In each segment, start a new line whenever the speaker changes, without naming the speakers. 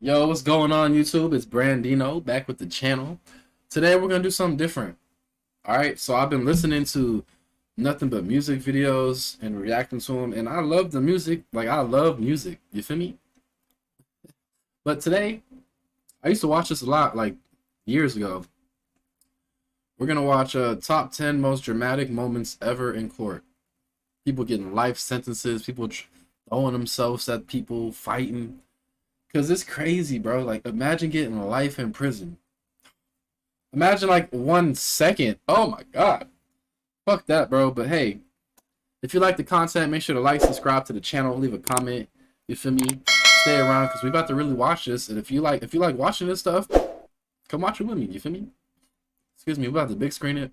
Yo, what's going on YouTube? It's Brandino back with the channel. Today we're gonna do something different. Alright, so I've been listening to nothing but music videos and reacting to them, and I love the music. Like, I love music, you feel me? But today, I used to watch this a lot, like years ago. We're gonna watch top 10 most dramatic moments ever in court. People getting life sentences, people throwing themselves at people, fighting. Cause it's crazy, bro. Like, imagine getting life in prison. Imagine like 1 second. Oh my god. Fuck that, bro. But hey, if you like the content, make sure to like, subscribe to the channel, leave a comment. You feel me? Stay around because we about to really watch this. And if you like watching this stuff, come watch it with me. You feel me? Excuse me, we're about to big screen it.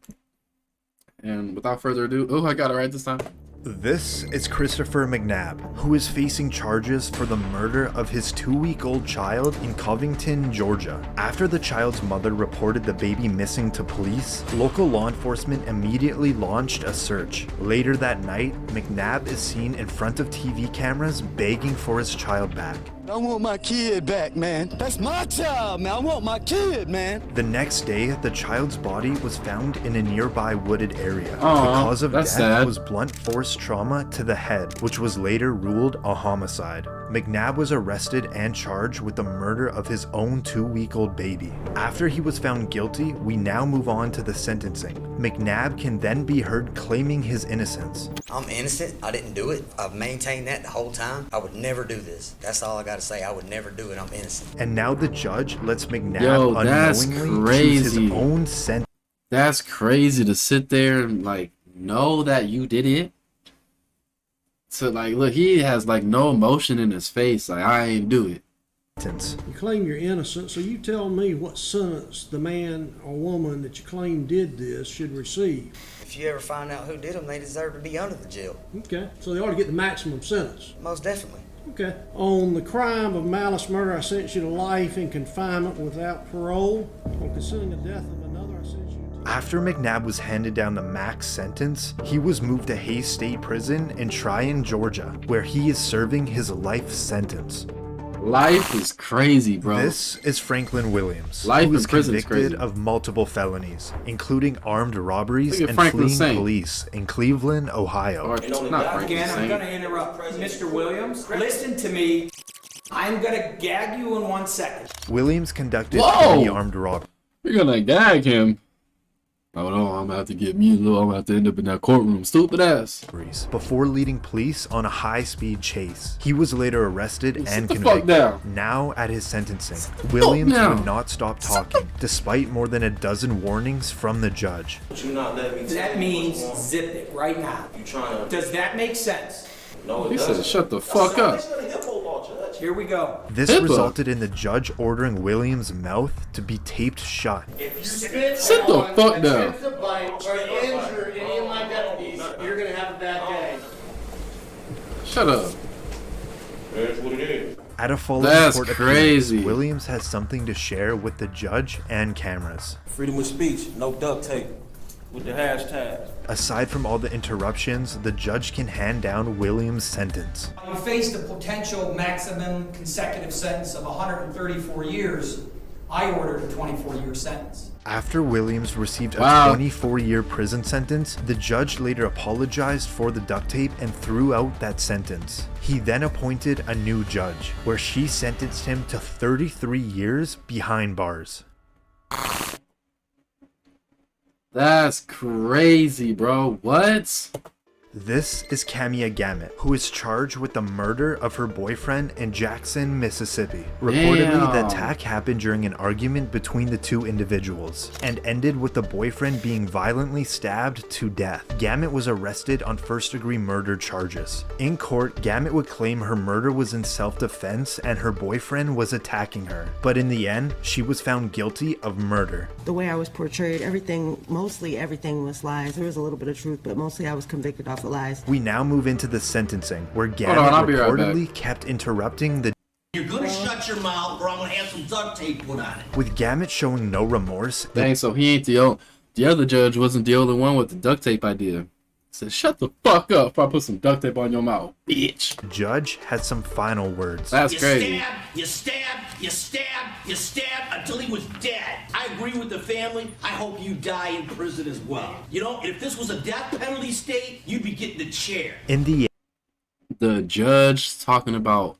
And without further ado, oh, I got it right this time.
This is Christopher McNabb, who is facing charges for the murder of his 2-week-old child in Covington, Georgia. After the child's mother reported the baby missing to police, local law enforcement immediately launched a search. Later that night, McNabb is seen in front of TV cameras begging for his child back.
I want my kid back, man. That's my child, man. I want my kid, man.
The next day, the child's body was found in a nearby wooded area. The cause of death was blunt force trauma to the head, which was later ruled a homicide. McNabb was arrested and charged with the murder of his own 2-week-old baby. After he was found guilty, we now move on to the sentencing. McNabb can then be heard claiming his innocence.
I'm innocent. I didn't do it. I've maintained that the whole time. I would never do this. That's all I got to say. I would never do it. I'm innocent.
And now the judge lets McNabb unknowingly choose his own sentence.
That's crazy to sit there and like know that you did it. So like, look, he has like no emotion in his face. Like, I ain't do it.
You claim you're innocent, so you tell me what sentence the man or woman that you claim did this should receive.
If you ever find out who did them, they deserve to be under the jail.
Okay, so they ought to get the maximum sentence.
Most definitely.
Okay. On the crime of malice murder, I sentence you to life in confinement without parole. On considering the death of another, I sentence you to...
After McNabb was handed down the max sentence, he was moved to Hays State Prison in Tryon, Georgia, where he is serving his life sentence.
Life is crazy, bro.
This is Franklin Williams,
Life
who is
in prison is
convicted
crazy.
of multiple felonies, including armed robberies and
Franklin
fleeing
saying.
police in Cleveland, Ohio.
Or, not Franklin
Again, I'm
saying.
going to interrupt Mr. Williams. Listen to me. I'm going to gag you in 1 second.
Williams conducted
Whoa!
20 armed robberies.
You're gonna gag him. Oh no, I'm gonna have to get me a little. I'm gonna have to end up in that courtroom. Stupid ass.
Before leading police on a high-speed chase. He was later arrested and
Sit the
convicted.
fuck down.
Now at his sentencing, Williams
down.
would not stop talking, despite more than a dozen warnings from the judge.
That means zip it right now. Does that make sense?
He said, "Shut the fuck up."
Here we go.
This
HIPAA.
resulted in the judge ordering Williams' mouth to be taped shut.
Sit the fuck down.
You're gonna have a bad day.
Shut up.
At a following
That's
court
crazy.
appearance, Williams has something to share with the judge and cameras.
Freedom of speech, no duct tape, with the hashtag.
Aside from all the interruptions, the judge can hand down Williams' sentence.
You faced a potential maximum consecutive sentence of 134 years. I ordered a 24-year sentence.
After Williams received a
Wow.
24-year prison sentence, the judge later apologized for the duct tape and threw out that sentence. He then appointed a new judge, where she sentenced him to 33 years behind bars.
That's crazy, bro. What?
This is Camia Gamet, who is charged with the murder of her boyfriend in Jackson, Mississippi. Reportedly, the
Damn.
attack happened during an argument between the two individuals and ended with the boyfriend being violently stabbed to death. Gamet was arrested on first-degree murder charges. In court, Gamet would claim her murder was in self-defense and her boyfriend was attacking her. But in the end, she was found guilty of murder.
The way I was portrayed, mostly everything was lies. There was a little bit of truth, but mostly I was convicted off of lies.
We now move into the sentencing, where
on,
Gamet
I'll be right
reportedly kept interrupting the
You're gonna shut your mouth or I'm gonna have some duct tape put on it.
with Gamet showing no remorse.
Dang, so he ain't the other judge wasn't the only one with the duct tape idea. Said, shut the fuck up before I put some duct tape on your mouth, bitch.
Judge had some final words.
That's crazy.
You stabbed until he was dead. I agree with the family. I hope you die in prison as well. You know, if this was a death penalty state, you'd be getting the chair.
In
the judge talking about,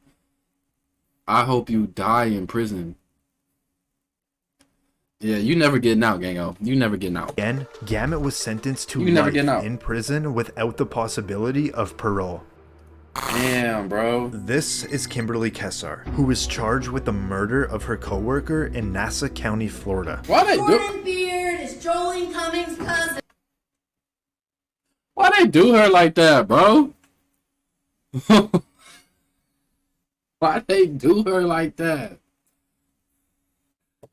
I hope you die in prison. Yeah, you never getting out, Gango. You never getting out.
Again, Gamut was sentenced to
life
in prison without the possibility of parole.
Damn, bro.
This is Kimberly Kessar, who was charged with the murder of her coworker in Nassau County, Florida.
Jordan Beard is Jolene Cummings' cousin.
Why they do her like that, bro? Why they do her like that?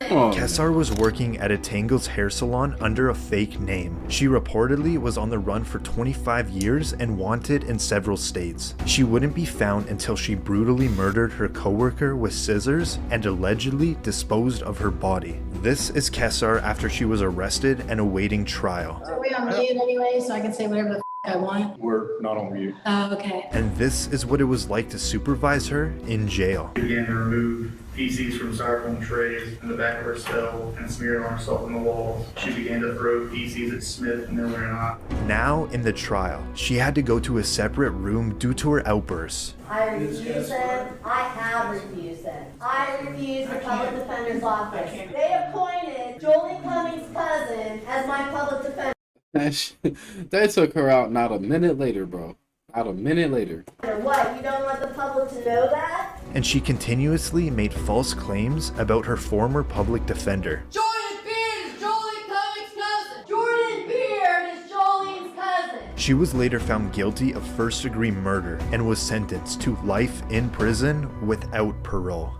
Kessar was working at a Tangles hair salon under a fake name. She reportedly was on the run for 25 years and wanted in several states. She wouldn't be found until she brutally murdered her coworker with scissors and allegedly disposed of her body. This is Kessar after she was arrested and awaiting trial.
Are we on mute anyway, so I can say whatever the I want?
We're not on mute.
Oh, okay.
And this is what it was like to supervise her in jail.
We began to remove feces from styrofoam trays in the back of her cell and smeared on herself on the walls. She began to throw feces at Smith, Miller, and I.
Now, in the trial, she had to go to a separate room due to her outbursts.
I refuse them. I have refused them. I refuse the public defender's office. They appointed Jolene Cummings' cousin as my public defender.
They took her out not a minute later, bro. Not a minute later.
What? You don't want the public to know that?
And she continuously made false claims about her former public defender.
Jordan Beard is Jolene Cummings' cousin. Jordan Beard is Jolene's cousin.
She was later found guilty of first-degree murder and was sentenced to life in prison without parole.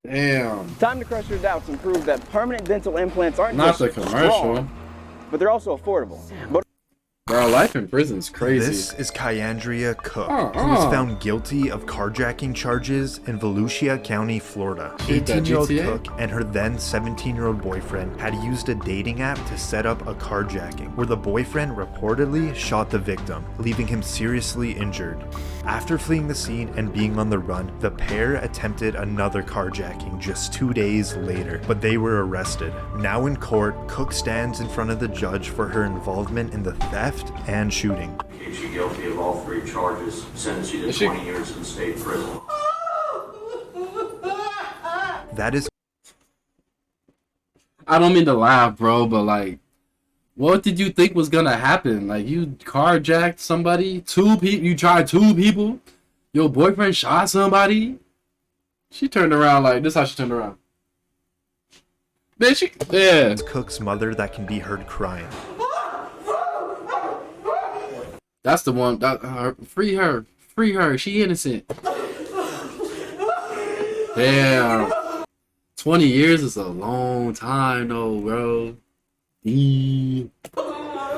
Damn.
Time to crush your doubts and prove that permanent dental implants aren't
not
just
the commercial,
strong, but they're also affordable.
Bro, life in prison's crazy.
This is Kyandria Cook, who was found guilty of carjacking charges in Volusia County, Florida. 18-year-old Cook and her then 17-year-old boyfriend had used a dating app to set up a carjacking, where the boyfriend reportedly shot the victim, leaving him seriously injured. After fleeing the scene and being on the run, the pair attempted another carjacking just 2 days later, but they were arrested. Now in court, Cook stands in front of the judge for her involvement in the theft and shooting.
Keeps you guilty of all three charges, sentence you to 20 years in state prison.
That is...
I don't mean to laugh, bro, but like, what did you think was gonna happen? Like, you carjacked somebody, you tried 2 people, your boyfriend shot somebody. She turned around like, this is how she turned around. Bitch, yeah.
It's Cook's mother that can be heard crying.
That's the one. Free her. Free her. She innocent. Damn. 20 years is a long time, though, bro.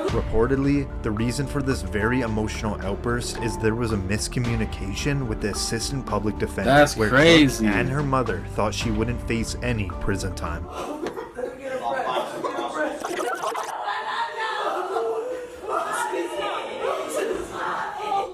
Reportedly, the reason for this very emotional outburst is there was a miscommunication with the assistant public defender.
That's
where
crazy.
Cook and her mother thought she wouldn't face any prison time.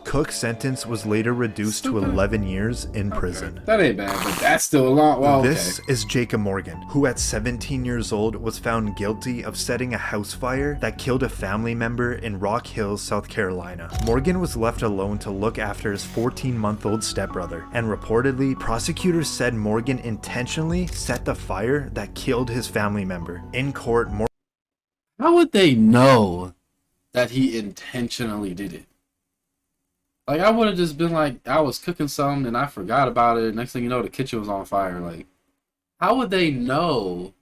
Cook's sentence was later reduced to 11 years in prison.
That ain't bad, but that's still a long... Well,
This is Jacob Morgan, who at 17 years old was found guilty of setting a house fire that killed a family member in Rock Hills, South Carolina. Morgan was left alone to look after his 14-month-old stepbrother, and reportedly, prosecutors said Morgan intentionally set the fire that killed his family member. In court,
how would they know that he intentionally did it? Like, I would have just been like, I was cooking something and I forgot about it. Next thing you know, the kitchen was on fire. Like, how would they know?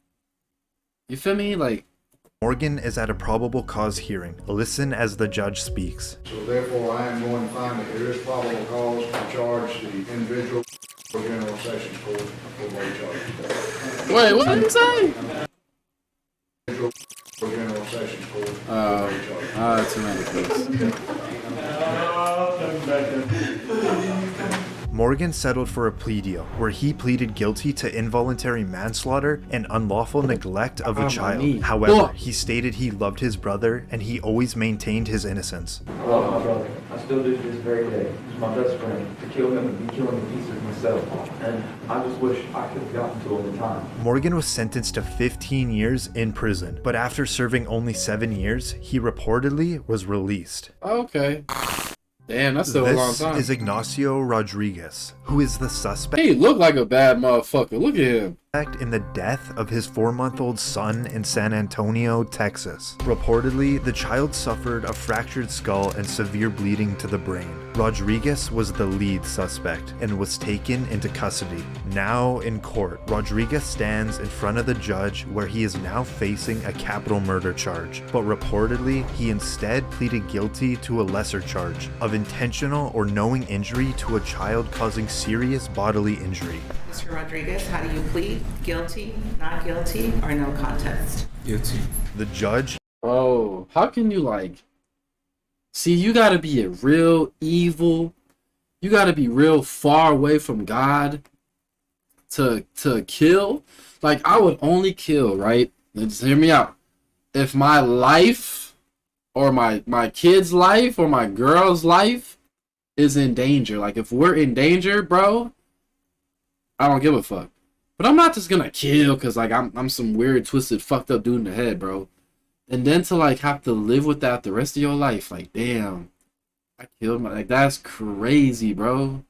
You feel me? Like,
Morgan is at a probable cause hearing. Listen as the judge speaks.
So therefore, I am going to find that there is probable cause to charge the individual for General Sessions Court for late charges.
Wait, what did you say?
For General Sessions Court for late charges.
Too many, please.
Morgan settled for a plea deal where he pleaded guilty to involuntary manslaughter and unlawful neglect of a child. However, he stated he loved his brother and he always maintained his innocence.
I love my brother. I still do to this very day. He's my best friend. To kill him would be killing the pieces myself. And I just wish I could have gotten to him in time.
Morgan was sentenced to 15 years in prison, but after serving only 7 years, he reportedly was released.
Okay. Damn, that's still a long time.
This is Ignacio Rodriguez, who is the suspect.
He looked like a bad motherfucker. Look at him.
In the death of his 4-month-old son in San Antonio, Texas. Reportedly, the child suffered a fractured skull and severe bleeding to the brain. Rodriguez was the lead suspect and was taken into custody. Now in court, Rodriguez stands in front of the judge where he is now facing a capital murder charge, but reportedly he instead pleaded guilty to a lesser charge of intentional or knowing injury to a child causing serious bodily injury.
Mr. Rodriguez, how do you plead? Guilty, not guilty, or no contest?
Guilty.
The judge.
Oh, how can you like... See, you gotta be a real evil. You gotta be real far away from God to kill. Like, I would only kill, right? Just hear me out. If my life or my kid's life or my girl's life is in danger. Like, if we're in danger, bro, I don't give a fuck. But I'm not just gonna kill because like I'm some weird, twisted, fucked up dude in the head, bro. And then to like have to live with that the rest of your life, like damn, I killed my, like that's crazy, bro.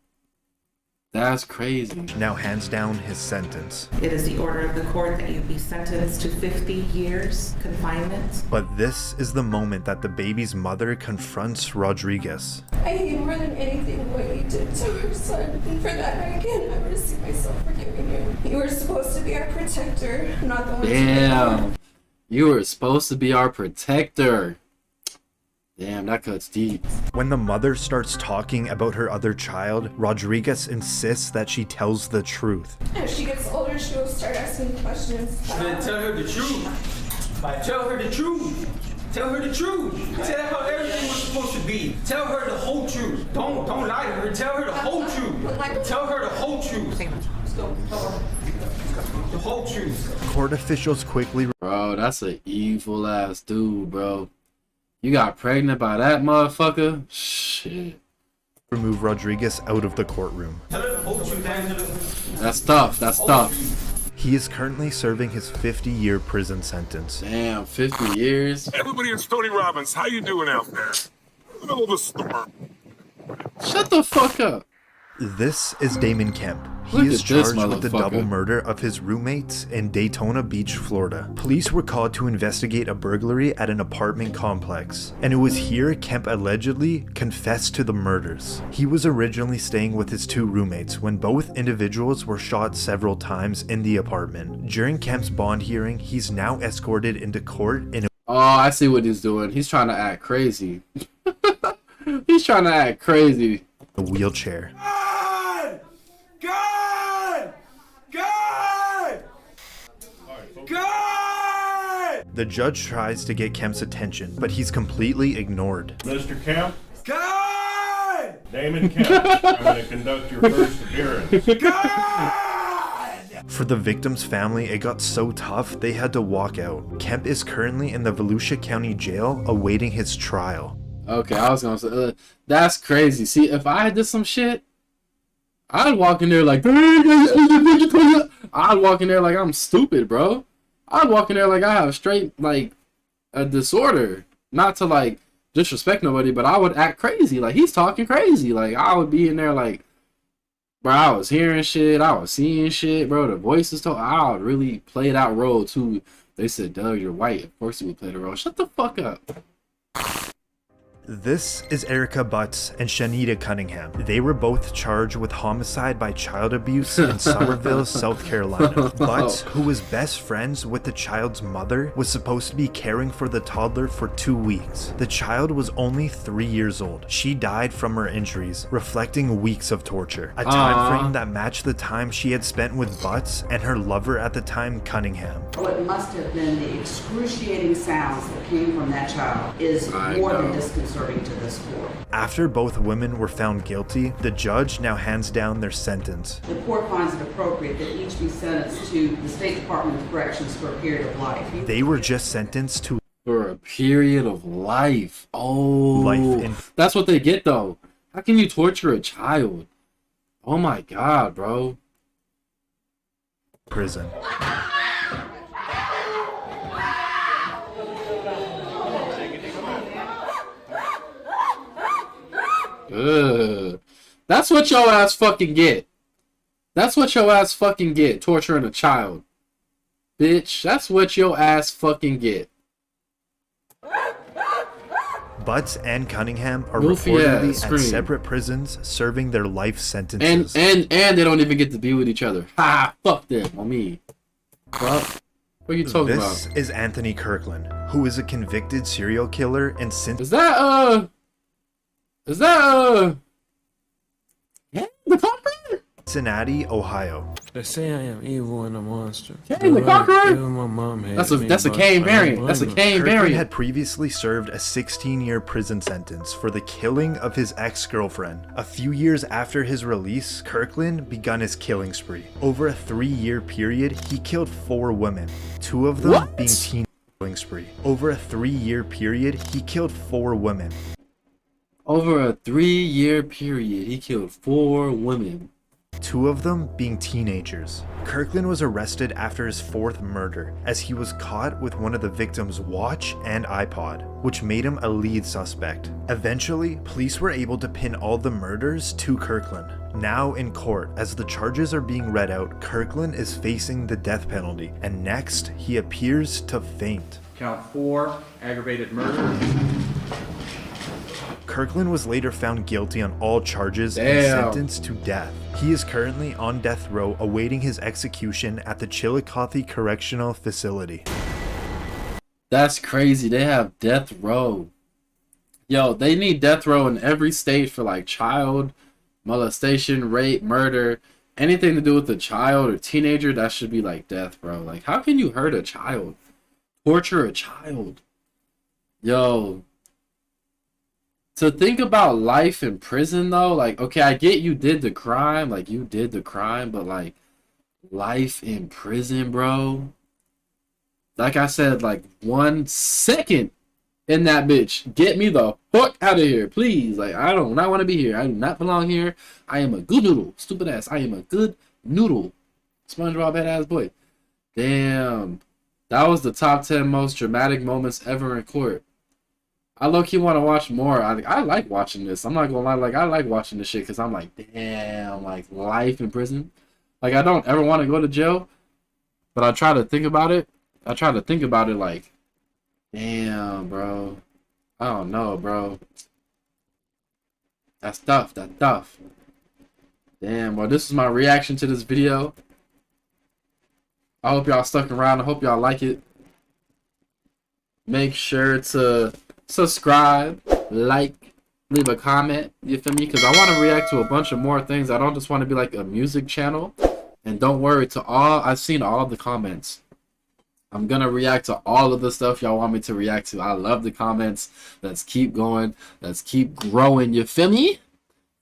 That's crazy.
Now hands down his sentence.
It is the order of the court that you be sentenced to 50 years confinement.
But this is the moment that the baby's mother confronts Rodriguez.
I hate more than anything what you did to her son, and for that I can never see myself forgiving you. You were supposed to be our protector, not the one.
Damn, you were supposed to be our protector. Damn, that cuts deep.
When the mother starts talking about her other child, Rodriguez insists that she tells the truth.
As she gets older, she'll start asking questions.
Then tell her the truth. Tell her the truth. Tell her the truth. Tell her how everything was supposed to be. Tell her the whole truth. Don't lie to her. Tell her the whole truth. Tell her the whole truth. The whole truth.
Court officials quickly...
Bro, that's an evil ass dude, bro. You got pregnant by that motherfucker? Shit.
Remove Rodriguez out of the courtroom.
That's tough. That's tough.
He is currently serving his 50-year prison sentence.
Damn, 50 years?
Everybody, it's Tony Robbins. How you doing out there? Middle of the storm.
Shut the fuck up.
This is Damon Kemp. He is charged with the double murder of his roommates in Daytona Beach, Florida. Police were called to investigate a burglary at an apartment complex, and it was here Kemp allegedly confessed to the murders. He was originally staying with his 2 roommates when both individuals were shot several times in the apartment. During Kemp's bond hearing, he's now escorted into court in a...
Oh, I see what he's doing. He's trying to act crazy. He's trying to act crazy.
A wheelchair. The judge tries to get Kemp's attention, but he's completely ignored.
Mr. Kemp? God! Damon Kemp, I'm going to conduct your first appearance. God!
For the victim's family, it got so tough, they had to walk out. Kemp is currently in the Volusia County Jail awaiting his trial.
Okay, I was going to say, that's crazy. See, if I did some shit, I'd walk in there like, I'd walk in there like I'm stupid, bro. I'd walk in there like I have straight, like, a disorder. Not to, like, disrespect nobody, but I would act crazy. Like, he's talking crazy. Like, I would be in there like, bro, I was hearing shit. I was seeing shit, bro. The voices told. I would really play that role, too. They said, Doug, you're white. Of course you would play the role. Shut the fuck up.
This is Erica Butts and Shanita Cunningham. They were both charged with homicide by child abuse in Somerville, South Carolina. Butts, who was best friends with the child's mother, was supposed to be caring for the toddler for 2 weeks. The child was only 3 years old. She died from her injuries, reflecting weeks of torture. A time frame that matched the time she had spent with Butts and her lover at the time, Cunningham.
What must have been the excruciating sounds that came from that child is more than disconcerting.
serving to this court.
After both women were found guilty, the judge now hands down their sentence.
The court finds it appropriate that each be sentenced to the State Department of Corrections for a period of life.
They were just sentenced to
for a period of life. Oh,
life in
that's what they get though. How can you torture a child? Oh my god, bro.
Prison.
That's what your ass fucking get. That's what your ass fucking get, torturing a child. Bitch, that's what your ass fucking get.
Butts and Cunningham are
Goofy
reportedly
ass,
at separate prisons serving their life sentences.
And they don't even get to be with each other. Ha! Fuck them on me. What are you talking about?
This is Anthony Kirkland, who is a convicted serial killer in Cincinnati, Ohio.
They say I am evil and a monster.
Kane the Conqueror?
Even my mom hated
That's a
me,
Kane
but
variant.
I
That's a
love
Kane
her.
Kirkland
variant.
had previously served a 16-year prison sentence for the killing of his ex-girlfriend. A few years after his release, Kirkland begun his killing spree. Over a 3-year period, he killed 4 women, 2 of them being teen killing spree. Over a 3-year period, he killed 4 women.
Over a 3-year period, he killed 4 women.
2 of them being teenagers. Kirkland was arrested after his 4th murder, as he was caught with one of the victim's watch and iPod, which made him a lead suspect. Eventually, police were able to pin all the murders to Kirkland. Now in court, as the charges are being read out, Kirkland is facing the death penalty, and next, he appears to faint.
Count 4, aggravated murder.
Kirkland was later found guilty on all charges and sentenced to death. He is currently on death row awaiting his execution at the Chillicothe Correctional Facility.
That's crazy. They have death row. Yo, they need death row in every state for like child molestation, rape, murder, anything to do with a child or teenager. That should be like death, bro. Like, how can you hurt a child? Torture a child? Yo. To think about life in prison though, like, okay, I get you did the crime, like you did the crime, but like life in prison, bro. Like I said, like 1 second in that bitch, get me the fuck out of here, please. Like, I do not want to be here. I do not belong here. I am a good noodle, stupid ass. I am a good noodle. SpongeBob head ass boy. Damn, that was the top 10 most dramatic moments ever in court. I low-key want to watch more. I like watching this. I'm not gonna lie, like I like watching this shit because I'm like, damn, like life in prison. Like I don't ever want to go to jail, but I try to think about it. I try to think about it like, damn, bro. I don't know, bro. That's tough. That's tough. Damn, well, this is my reaction to this video. I hope y'all stuck around. I hope y'all like it. Make sure to subscribe, like, leave a comment, you feel me? Because I want to react to a bunch of more things. I don't just want to be like a music channel. And don't worry, I've seen all the comments. I'm going to react to all of the stuff y'all want me to react to. I love the comments. Let's keep going. Let's keep growing, you feel me?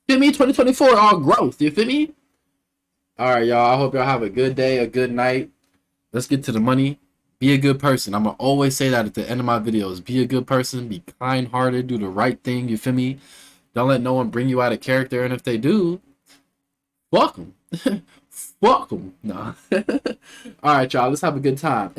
Feel me? 2024, all growth, you feel me? Alright, y'all. I hope y'all have a good day, a good night. Let's get to the money. Be a good person. I'm going to always say that at the end of my videos. Be a good person. Be kind-hearted. Do the right thing. You feel me? Don't let no one bring you out of character. And if they do, fuck them. Fuck them. Nah. All right, y'all. Let's have a good time.